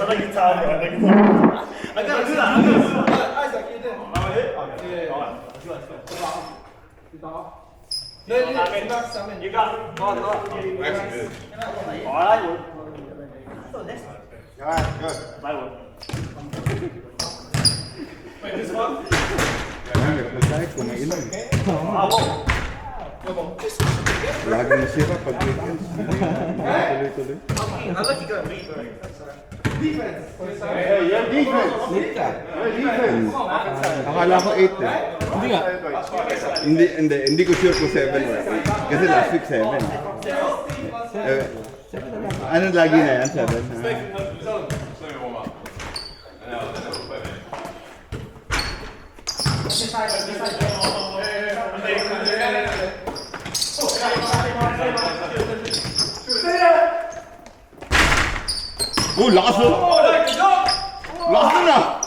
like guitar, bro. I like guitar. I gotta do that. Isaac, you did. Yeah. You got it. Actually good. Alright, good. Alright, good. I would. Wait, this one? Kahit kumainom. Lagi nasira pag weekends. Tuloy-tuloy. I'll let you go. Defense. Hey, yan defense. Defense. Akala ko 8 eh. Hindi nga. Hindi ko sure kung 7 or 8. Kasi last week 7. Ano lagi na yan? 7? Oh, lakas mo! Lakas mo na!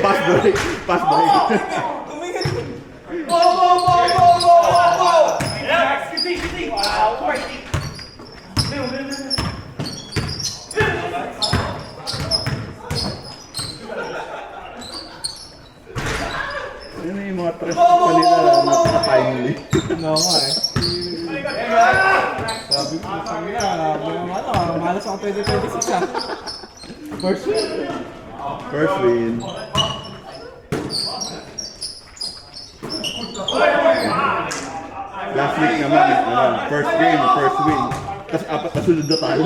Pass break! Pass break! Ano yung mga trash pa nila napaka-timely? No nga eh. Sabi ko sa kanila, malas ako 2026 ah. First win. First win. Last week naman, first game, first win. Tapos 4 na sunod na tayo.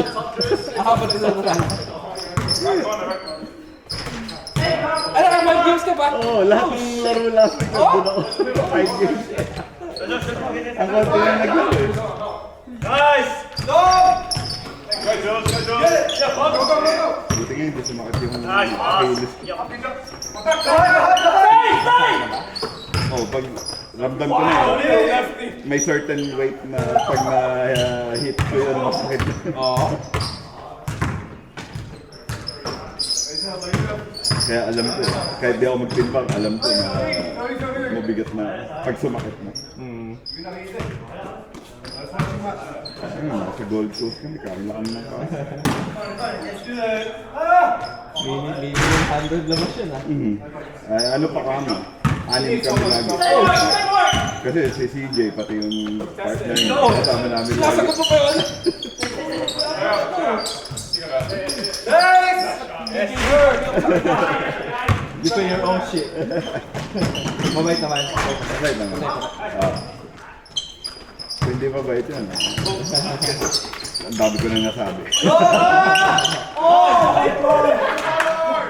Ba't ito na lang? Ano ka, 5 games ka ba? Oo, lahat ng laro last week nandun ako. 5 games. Ang konti na naglaro eh. Guys! Go! Buti nga hindi sumakit yung Nice! Achilles. Oh, pag ramdam ko na may certain weight na pag na-hit ko yun, masakit. Oo. Kaya alam ko, kahit di ako magtimbang, alam ko na mabigat na pag sumakit na. Sa Gold Coast kami, kami lang ng kaas. Minimum 100 labas yun ah. Ay, ano pa kami? 6 kami lagi. Kasi si CJ, pati yung partner niya, kasama namin lagi. Nasagot mo pa yun? You pay your own shit. Mabait naman. Right naman. So, hindi pa ba ito yan? Ang dami ko na nasabi.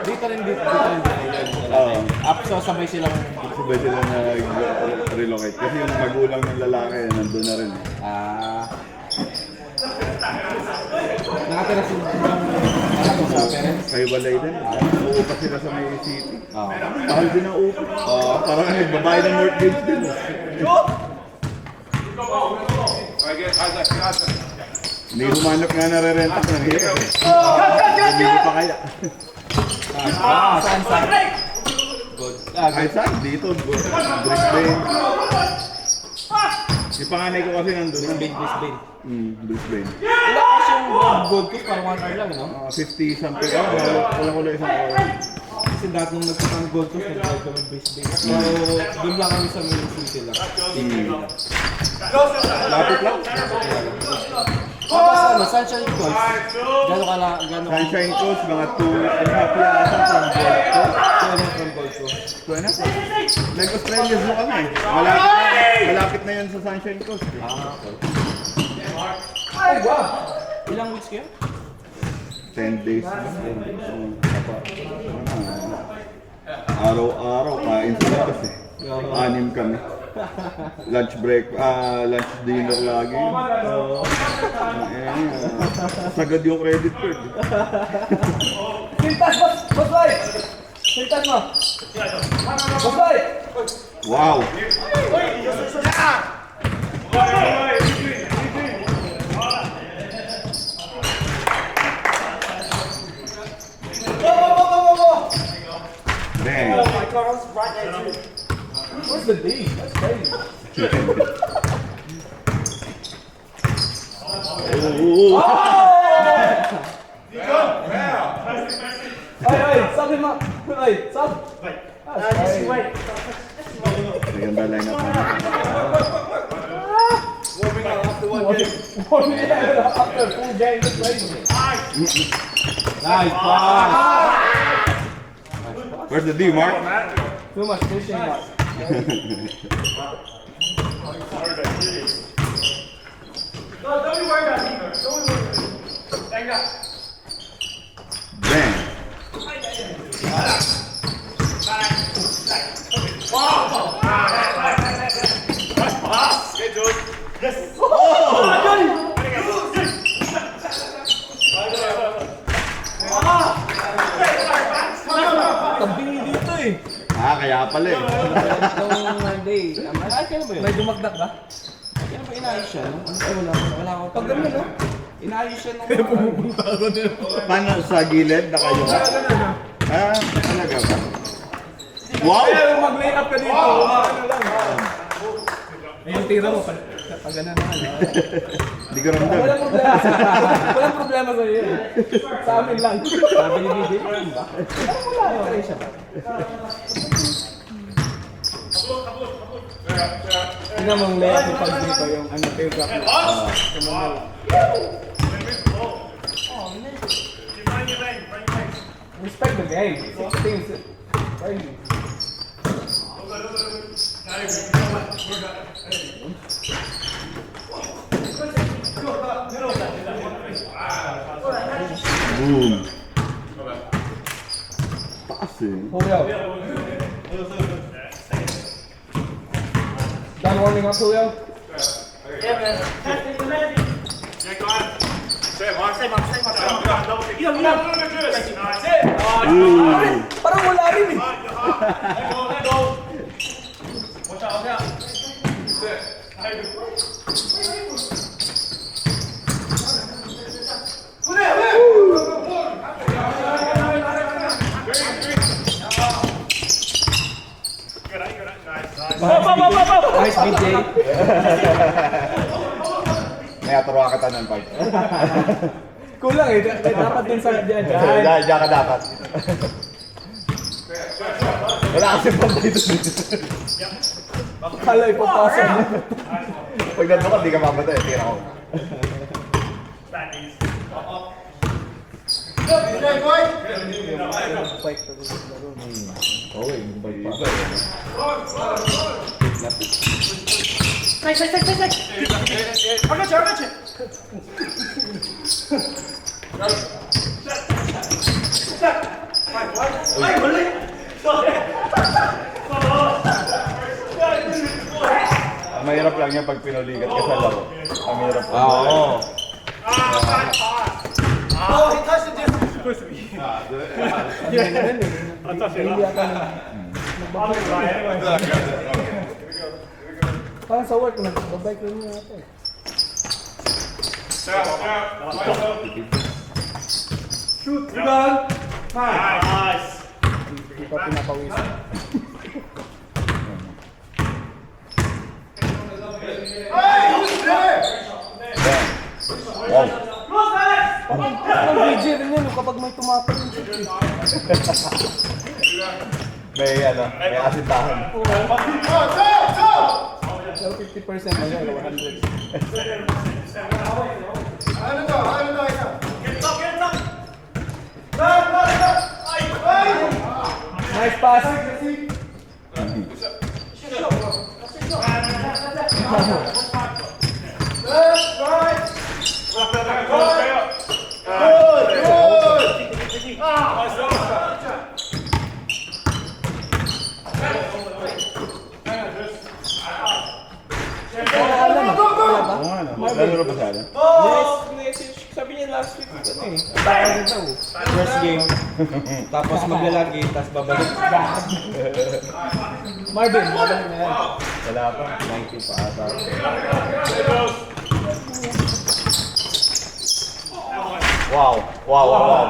Dito rin. So sabay silang... Sabay sila na-relocate. Kasi yung magulang ng lalaki, nandun na rin. Nakatira sila sa parents. Kayo walay din. Uupa sila sa may city. Mahal din ang upa. Parang nagbabayad ng mortgage din. Hindi humanap nga nare-renta ng hirap. Hindi ko pa kaya. Saan? Good. Kahit saan, dito, Brisbane. Yung panganay ko kasi nandun. Brisbane. Brisbane. Wala kasi yung gold ko, parang 1 hour lang, no? 50 something. Wala isang oras. Kasi dati nung nagpunta ng gold coast, nag-drive kami Brisbane. So, doon lang kami sa main city lang. Lapit lang. Tapos ano, Sunshine Coast. Gano'n Sunshine Coast, mga 2.5 yata from Gold Coast. from gold coast. 2.5? Nag-Australia mo kami. Malapit na yun sa Sunshine Coast. Ay, wow! Ilang weeks kayo? 10 days. Araw-araw, kain sila kasi. 6 kami. Lunch break, lunch dinner lagi. Sagad yung credit card. Sintas, boss boy! Sintas mo! Boss boy! Wow! Dang. Oh my god, I was right there too. Where's the D? That's crazy. Ay, sabi mo. Ay, sab. Maganda line up naman. One minute after full game to play. Nice pass. Where's the D, Mark? Too much fishing, Mark. Bang. Tabingi dito eh. Kaya pala eh. Itong Monday. Kailan ba yun? May dumagdak ba? Kailan ba inayos siya? No? Ay, wala ako. Pag ganun, no? Inayos siya nung... Paano sa gilid na kayo? Talaga ba? Wow! Kaya mag-lay up ka dito. Ano lang. Yung tira mo, pag ganun naman. Hindi ko ramdam. Walang problema. Walang problema sa iyo. Sa amin lang. Sabi ni BJ, ba? Wala. Okay siya ba? Tingnan mo ang layup yung pag dito yung ano, yung drop na. Respect the game. 16. Crazy. Boom. Passing. Julio. Done warming up, Julio? Ooh. Parang wala rin eh. Nice BJ. May aturo ka tanan pag. Kulang eh. Dapat din sa dyan. Diyan ka dapat. Wala kasi pag dito. Kala ipapasa mo. Pag nandun ka, di ka mamatay. Tira ko. Okay, Ang mahirap lang yan pag pinuligat ka sa laro. Ang mahirap. Oo. Parang sa work, nagbabike rin niya ito eh. Shoot! Run! Nice. Hindi pa pinapawisan. Wow. Ang BJ rin yun kapag may tumatay yung shoot eh. May asintahan. Pero 50% na yan, 100. Nice pass! Lalo ba siya? Yes, sabi niya last week, ano eh. Tawag na daw. First game, tapos maglalagi, tapos babalik. Marvin, babalik na yan. Wala pa. 90 pa ata. Wow. Wow, wow, wow.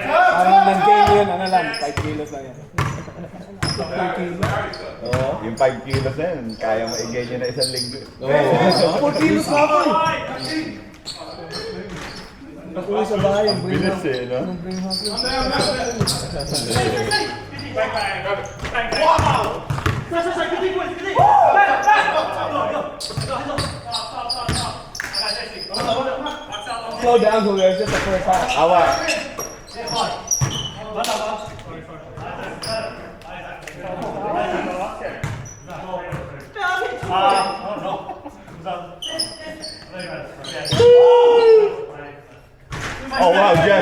Parang nag-game yun, ano lang, 5 kilos lang yan. Oo. Yung 5 kilos na yun, kaya maigay niya na isang linggo. Oo. 4 kilos na ako eh. Nakuha sa bahay. Ang bilis eh, no? Slow down, Gulers. Just the first half. Awa. Oh wow, Jeff.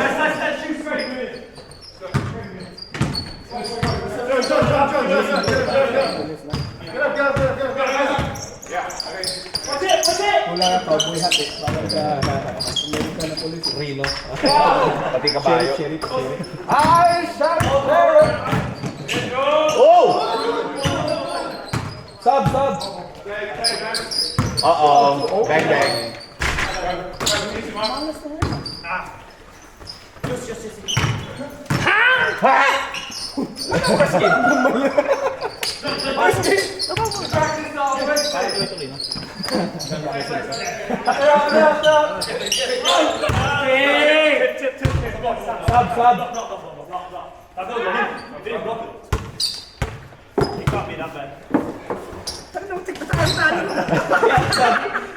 Wala na cowboy hat eh. Parang sa American na police. Reno. Pati kabayo. Sheriff. Oh! Sub. Uh-oh. Bang bang. Sub.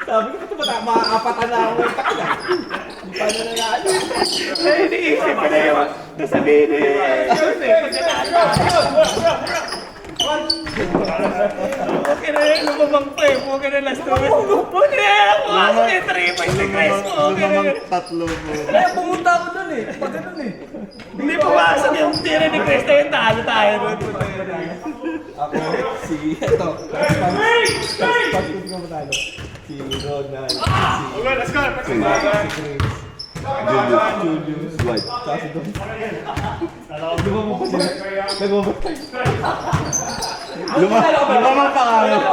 Sabi ko ito ba maaapatan na ako. Paano na natin? Iniisip ko na yun. Nasabihin eh. Okay na yun, lumabang pa eh. Okay na last two. Okay na yun, ako kasi may 3 points na Chris mo. Okay na yun. Tatlo mo. Kaya pumunta ako dun eh. Pag ganun eh. Hindi pumasok yung tira ni Chris na yun. Talo tayo nun. Ako, si, ito. Pag ko matalo. Si Ronald, si Chris, Julius. White. tsaka si Don. Di ba mo kasi nag-overtime? Lumamang pangalan.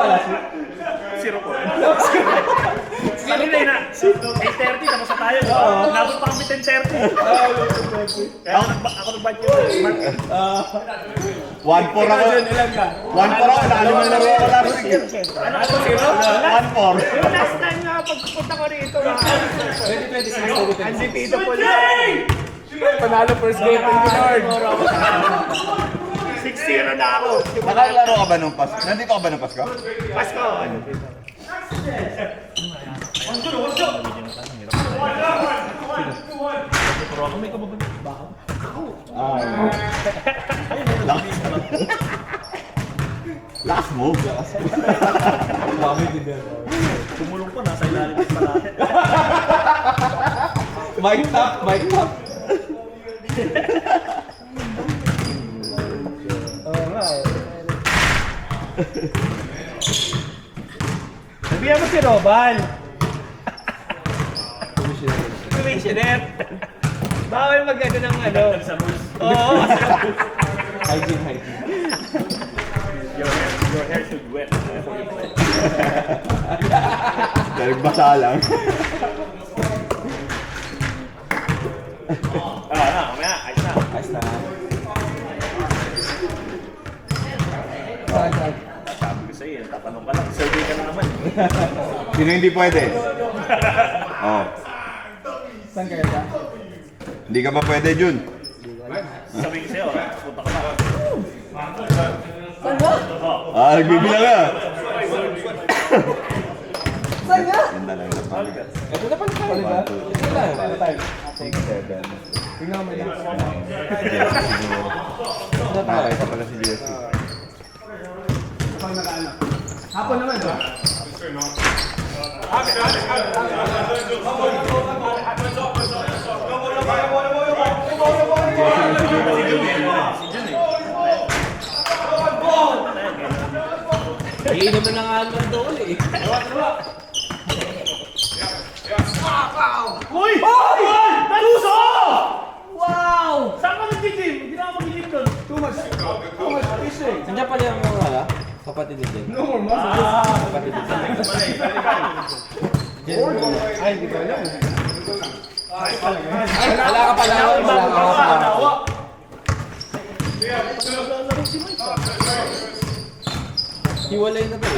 Kanina yun na. 8:30, tapos na tayo. Nabot pa kami 10:30. Ako nag-bite yun. 1-4 ako. Ilan ka? 1-4 ako. Nakalimang laro ako last week. Ano ako, zero? 1-4. Yung last time nga pagpunta ko rito, 2026 undefeated po Panalo first game ng Lord. 6-0 na ako. Nakalaro ka ba nung Pasko? Nandito ka ba nung Pasko? Pasko. Last move. Bakit din yan? Tumulong po, nasa ilalim pa natin. Mic tap. Oo nga eh. Sabihan mo si Robal. Commissioner. Bawal mag-ano ng ano. Oo. Hygiene. Your hair should wet. Dahil basa lang. Mamaya, ayos na. Ayos na. Sabi ko sa'yo, tatanong ka lang. Survey ka na naman. Sino hindi pwede? Oh. Saan kayo ba? Hindi ka ba pwede, Jun? Sabi ko sa'yo, punta ka na. Ah, nagbibilang ka. Saan nga? Yan talaga na palikat. Ito na pala tayo ba? Ito na. Ito tayo. 6, 7. Tingnan mo yan. Jesse siguro. Nakakita pala si Jesse. Pag nakaano. Hapon naman, ba? Iinom na nga ng doon eh. Uy! Taluso! Wow! Saan ka nag-gym? Hindi na ako mag-gym doon. Too much fishing. Nandiyan pala yung mga kapatid din. No more muscles. Kapatid din. Ay, hindi ko alam. Wala ka pala. Wala ka pala. Wala Hiwalay na to eh.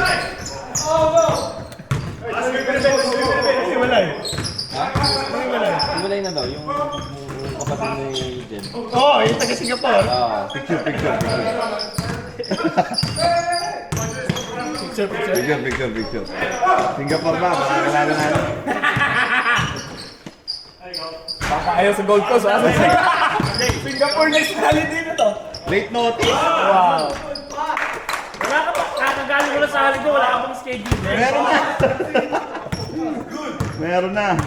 Hiwalay na daw, yung kapatid ni Jen. Oh, yung taga Singapore. Ah, Picture. Picture. Singapore ba? Makakalala natin. Ayaw sa Gold Coast, ha? Singapore nationality na to. Late notice. Wow. Wala ka pa, kakagaling mo na sa holiday, wala ka pang schedule. Meron na.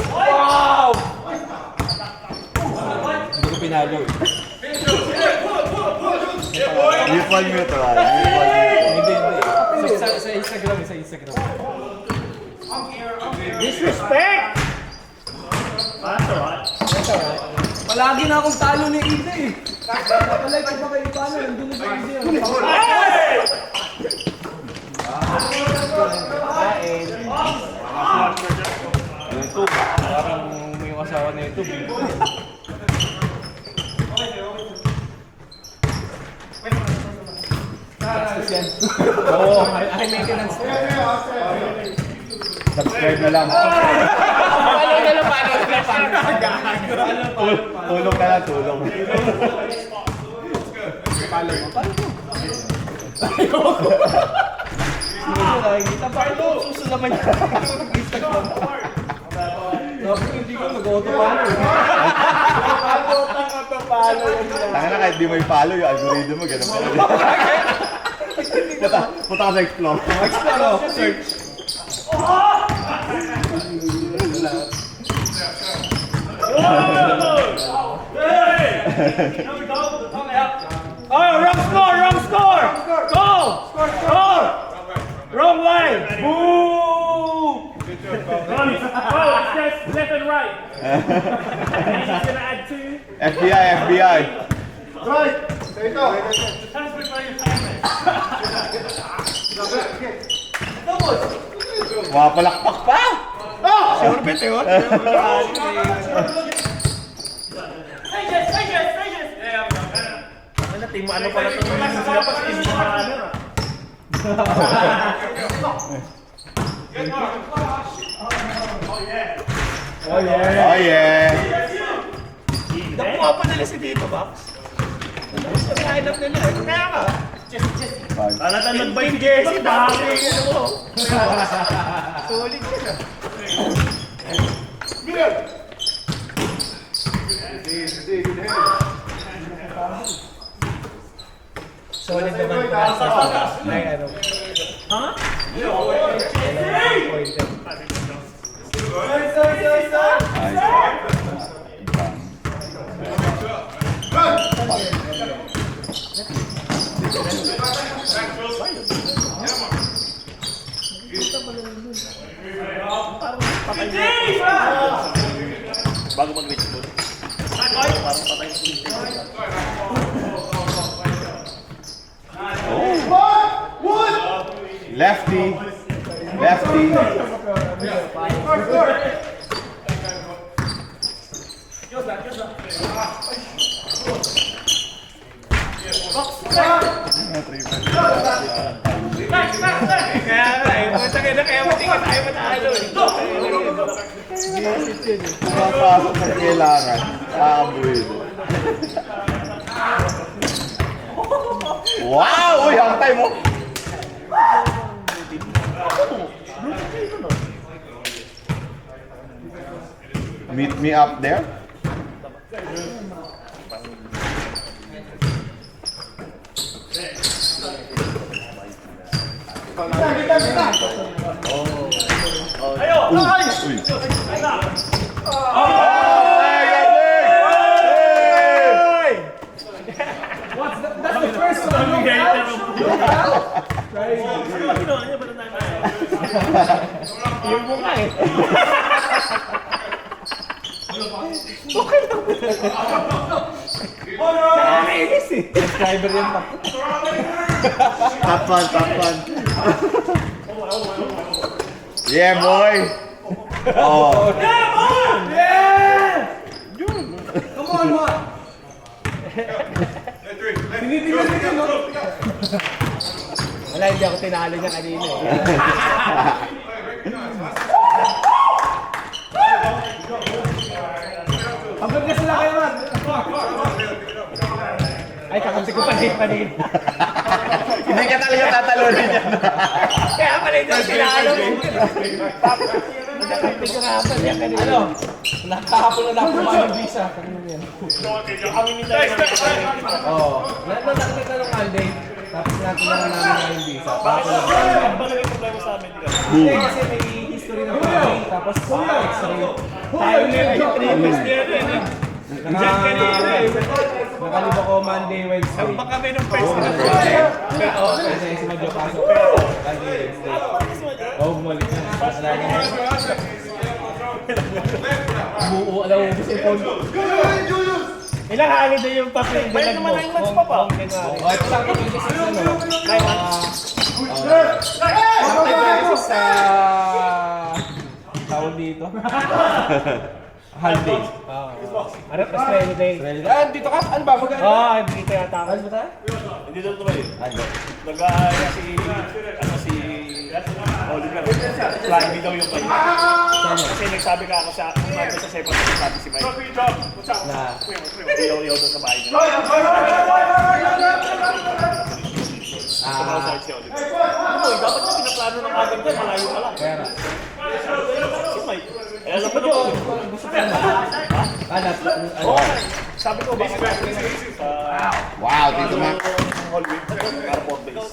Wow! hindi ko pinalo eh. Mutual. Hindi. Sa Instagram. Disrespect! That's alright. Palagi na akong talo ni Ida eh. Palagi pa kayo paano, nandun na sa Ida. Hey! Ito, parang may asawa na ito. Oo, high maintenance. Subscribe na lang. Tulong na lang, tulong. Nakikita pa ito, susulaman niya. Instagram. Hindi ko mag-auto palo. Tanga na kahit di mo i-follow yung algorithm mo, ganun pa. Punta ka sa explore. Explore ako, search. Oh, wrong score! Go! Wrong way! Boo! Oh, it's just left and right. And he's gonna add 2. FBI. Mapalakpak pa! Sure bet yun. Ano, team mo, ano pala ito? Sila pa, team mo, ano? Oh yeah. Oh yeah! Nakuha pa nila si Dito, Box. Sa line-up nila eh. Kaya ka. Talagang nag-buy si Jesse, bahagi ano mo. Solid ka. Solid naman. Ay, ano. Ha? Bago mag-reach mo. Parang patay sa Lefty. Kaya matingin tayo matalo eh. Pumapasok na kailangan. Aabuhin. Wow! Uy, hantay mo! Meet me up there? Uy! That's the first one. Yung mukha eh. Nakakainis eh. Subscriber yan pa. Top one. Yeah, boy! Oh. Come on, man! Wala, hindi ako tinalo niya kanina eh. Hanggang na sila kayo, man. Ay, kakampi ko panin. Hindi ka talaga tatalunin yan. Kaya pala ito ang tinalo mo. Kakampi ko nga pala yan kanina. Ano? Nakahapon na nakuha ng visa. Kami ni tayo. Oo. Nakita ng Alday. Tapos nakuha na namin ng visa. Bakit ba naging problema sa amin? Hindi, kasi may history na pagkain. Tapos x-ray. Tayo na yung trippers niya rin eh. Diyan kanina eh. Nakaliba ko Monday, Wednesday. Baka kami nung first na Oo, kasi si Madjo pasok. Monday, Wednesday. Oo, bumalik na. Wala na. Buo, alam mo, kasi phone ko. Ilang holiday yung papel din Bayad naman 9 months pa ba? Oh, ito sa akin yung kasi ano. 9 months. Sa tawag dito. Holiday. Ano pa sa day? Ah, dito ka? Ano ba? Magkano? Oo, dito yata ako. Ano ba tayo? Hindi doon tumayo. Ano? Nag-aaya si Oliver. Flying daw yung kayo. Kasi nagsabi ka ako sa second sabi si Mike. Na. Iyaw doon sa bahay niya. Ah, Si Oliver. Ano, dapat na pinaplano ng agad doon. Malayo pa lang. pera. Si Mike. Eh, alam mo naman. Ano? Oo. Sabi ko, bakit Wow, Tito Mac. hallway? Para 4 days.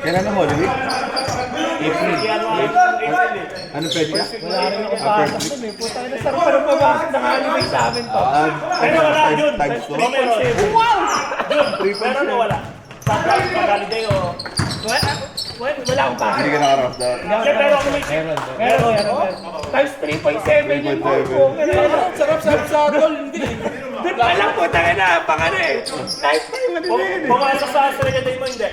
Kailan na mo, Louie? Kaya ano, April eh. Ano pwede ka? Wala rin ako pasok dun eh. Puta na sarap pa rin pumasok ng holiday sa amin to. Pero wala, yun. Times 2. Wow! Yun, pero ano wala? Sa holiday o... Wala akong pasok. Hindi ka nakaraos na. Pero ako may Meron. Meron. Times 3.7 yung Sarap sa tol. Hindi. Doon pa lang po, tayo na, baka na eh. Lifetime ano na yun eh. pumasok sa Australia Day mo, hindi.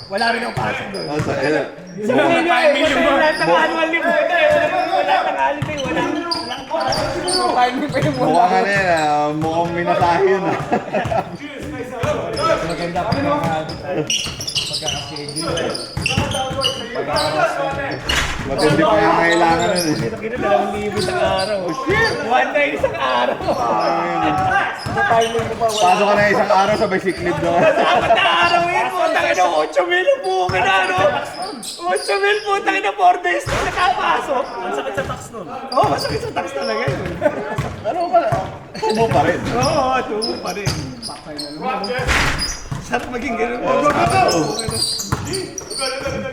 Wala rin akong pasok doon. Oh, so, ayun. Sa mga nga eh, wala lahat ng annual leave mo tayo. Wala ng holiday, wala. Mukhang ano yan, mukhang minasahe yun. Maganda pa magkakaschedule. Matindi pa yung kailangan nun eh. Ito kita 2,000 isang araw. Oh shit! 1 day isang araw. Sa timing mo pa, wala. Pasok ka na isang araw, sabay sick leave doon. Apat na araw yun, putang ina, 8,000 ang bukin na, no? 8,000 putang ina, 4 days na nakapasok. Ang sakit sa tax nun. Oo, masakit sa tax talaga yun. Ano ka na? Tubo pa rin. Oo, tubo pa rin. Sarap maging ganun.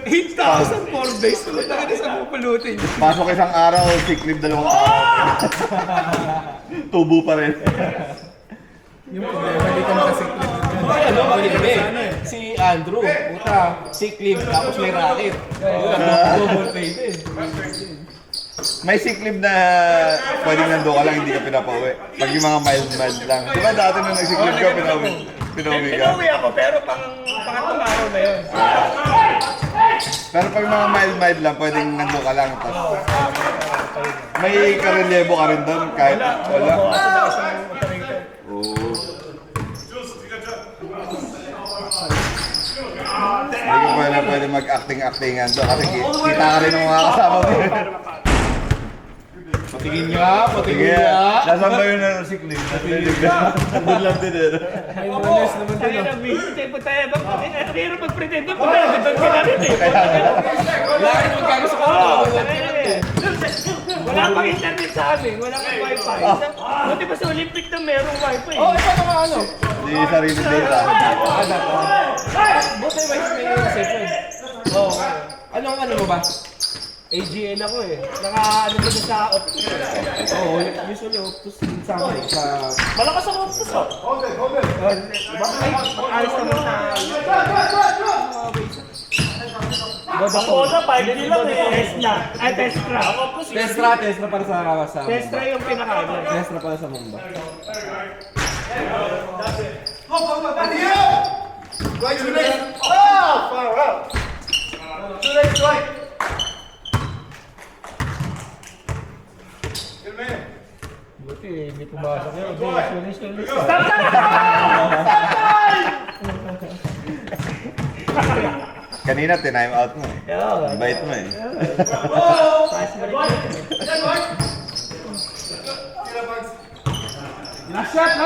8,000 4 days, putang ina sa pupulutin. Pasok isang araw, sick leave 2 araw. Tubo pa rin. Yung problema, hindi ka nakasiklip. Ay, ano, maganda eh. Si Andrew, puta, sick leave, tapos may racket. Double pay din. May sick leave na pwedeng nando ka lang, hindi ka pinapauwi. Pag yung mga mild lang. Di ba dati nung nag-sick leave ka, pinauwi ka? Pinauwi ako, pero pangatlong araw na yun. Pero pag mga mild lang, pwedeng nando ka lang. Tapos, may karelyebo ka rin doon, kahit wala. Oo. Hindi ko pwede mag-acting-actingan doon kasi kita ka rin ng mga kasama mo. Patingin nga, patingin Sige, nga. nasaan ba yun na sick leave? Doon lang din eh. May bonus naman Tayo din. na, visit eh, puta eh. Ang hirap mag-pretend doon, puta na, doon ka na rin eh. Wala rin magkano sa kanto. Oo, tayo na eh. Wala pang internet sa amin, wala pang wifi. Buti pa sa Olympic na merong wifi. Oh, ito naman ano? Hindi sarili data. Buti may session. Oo. Anong ano mo ba? AGN ako eh. Naka ano ba sa office? Oo, usually optus din sa amin. Sa... Malakas ang optus ah. Ayos naman sa... Ang bola, 5D lang eh. Tesla. Ay, Tesla. Ang optus, Testra para sa Tesla yung pinaka-ano. Testra para sa Mumba. Buti, hindi pumasok yun. Sulis. Kanina, tinime out mo eh. Ang bait mo eh. Last shot!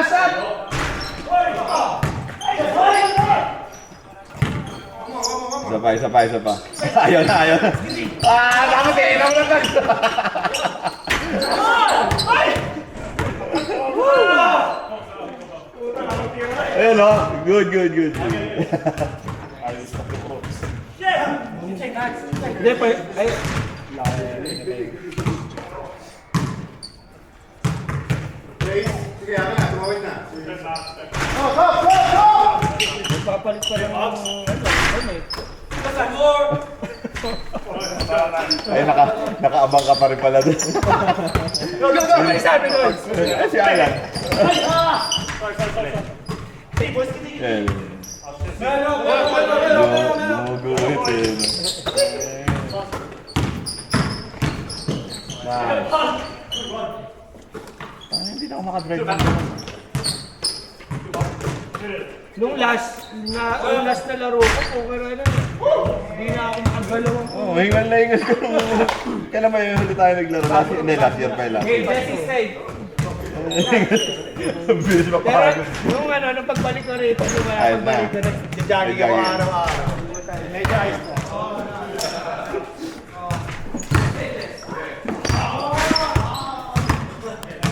Isa pa. Ayaw na. Dapat tinaw na lang. Ayun o. Good. Hindi pa, ay, Sige, ano na, tumawid na. papalit pa lang ng Ay, nakaabang ka pa rin pala doon. Ano sabi nun? Si Alan. Yan. Gumuguhit eh. Hindi na ako makadrive. Nung last na laro ko, okay na yun. Hindi na ako makagalaw. Oh, hingal na hingal ko. Kailan ba yung huli tayo naglaro? Last year pa lang. Okay, Jesse stayed. Ang bilis mapahagod. Nung nung pagbalik ko rito, Ayos na. pagbalik ko na, jogging ako araw-araw. Medyo ayos na.